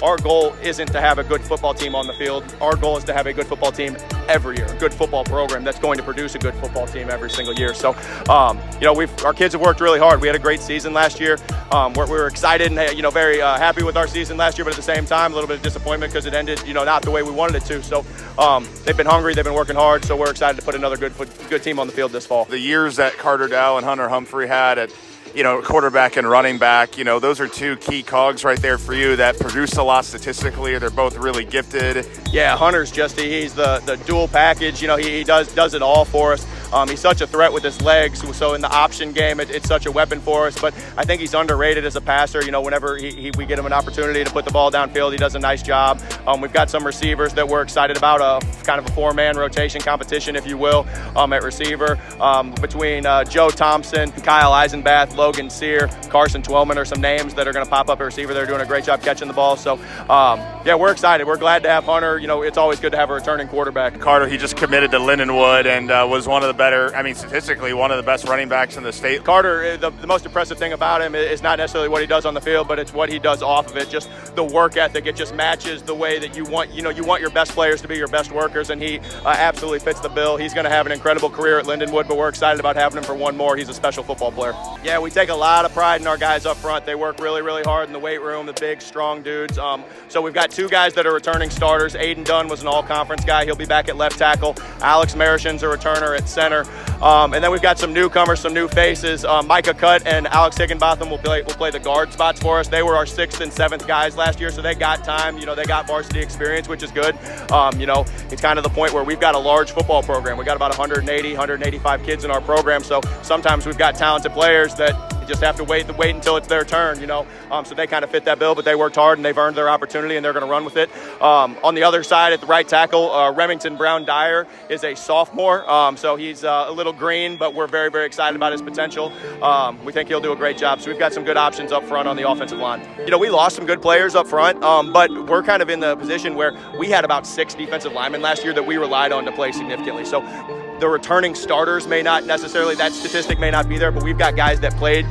our goal isn't to have a good football team on the field. Our goal is to have a good football team every year, a good football program that's going to produce a good football team every single year. So, our kids have worked really hard. We had a great season last year. We were excited and, very happy with our season last year, but at the same time, a little bit of disappointment because it ended, not the way we wanted it to. So, they've been hungry, they've been working hard, so we're excited to put another good team on the field this fall. The years that Carter Dow and Hunter Humphrey had at quarterback and running back, those are two key cogs right there for you that produce a lot statistically. They're both really gifted. Yeah, Hunter's he's the dual package. He does it all for us. He's such a threat with his legs. So in the option game, it's such a weapon for us. But I think he's underrated as a passer. Whenever we get him an opportunity to put the ball downfield, he does a nice job. We've got some receivers that we're excited about, kind of a four-man rotation competition, if you will, at receiver. Between Joe Thompson, Kyle Eisenbath, Logan Sear, Carson Twellman are some names that are going to pop up at receiver. They're doing a great job catching the ball. So, we're excited. We're glad to have Hunter. It's always good to have a returning quarterback. Carter, he just committed to Lindenwood and was one of the better, statistically, one of the best running backs in the state. Carter, the most impressive thing about him is not necessarily what he does on the field, but it's what he does off of it. Just the work ethic. It just matches the way that you want your best players to be your best workers, and he absolutely fits the bill. He's going to have an incredible career at Lindenwood, but we're excited about having him for one more. He's a special football player. Yeah, we take a lot of pride in our guys up front. They work really, really hard in the weight room, the big, strong dudes. So we've got two guys that are returning starters. Aiden Dunn was an all-conference guy. He'll be back at left tackle. Alex Marishin's a returner at center. And then we've got some newcomers, some new faces. Micah Cutt and Alex Higginbotham will play the guard spots for us. They were our 6th and 7th guys last year, so they got time. They got varsity experience, which is good. It's kind of the point where we've got a large football program. We've got about 180, 185 kids in our program, so sometimes we've got talented players that just have to wait until it's their turn, so they kind of fit that bill, but they worked hard and they've earned their opportunity and they're going to run with it. On the other side at the right tackle, Remington Brown Dyer is a sophomore, so he's a little green, but we're very, very excited about his potential. We think he'll do a great job, so we've got some good options up front on the offensive line. We lost some good players up front, but we're kind of in the position where we had about 6 defensive linemen last year that we relied on to play significantly. So the returning starters may not necessarily, that statistic may not be there, but we've got guys that played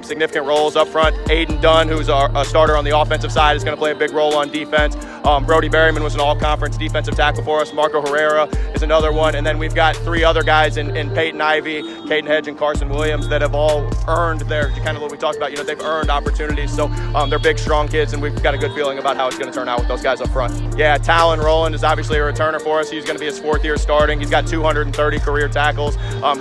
significant roles up front. Aiden Dunn, who's a starter on the offensive side, is going to play a big role on defense. Brody Berryman was an all-conference defensive tackle for us. Marco Herrera is another one. And then we've got 3 other guys in Peyton Ivey, Caden Hedge, and Carson Williams that have all earned their, kind of what we talked about, they've earned opportunities. So they're big, strong kids, and we've got a good feeling about how it's going to turn out with those guys up front. Yeah, Talon Rowland is obviously a returner for us. He's going to be his 4th year starting. He's got 230 career tackles.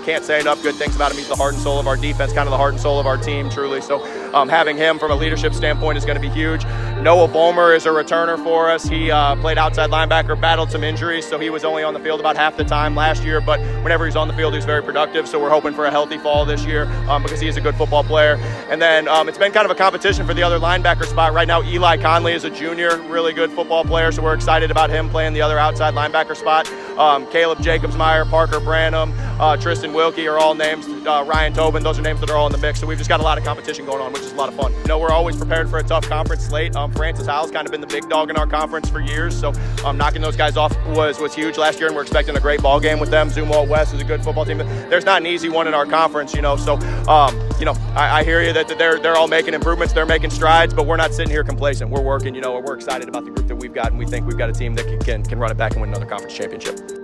Can't say enough good things about him. He's the heart and soul of our defense, kind of the heart and soul of our team, truly. So having him from a leadership standpoint is going to be huge. Noah Bulmer is a returner for us. He played outside linebacker, battled some injuries, so he was only on the field about half the time last year, but whenever he's on the field, he's very productive, so we're hoping for a healthy fall this year because he is a good football player. And then it's been kind of a competition for the other linebacker spot. Right now, Eli Conley is a junior, really good football player, so we're excited about him playing the other outside linebacker spot. Caleb Jacobsmeyer, Parker Branham, Tristan Wilkie are all names. Ryan Tobin, those are names that are all in the mix, so we've just got a lot of competition going on, which is a lot of fun. We're always prepared for a tough conference slate. Francis Howell's kind of been the big dog in our conference for years, so knocking those guys off was huge last year, and we're expecting a great ball game with them. Zumwalt West is a good football team. There's not an easy one in our conference, so I hear you that they're all making improvements, they're making strides, but we're not sitting here complacent. We're working, we're excited about the group that we've got, and we think we've got a team that can run it back and win another conference championship.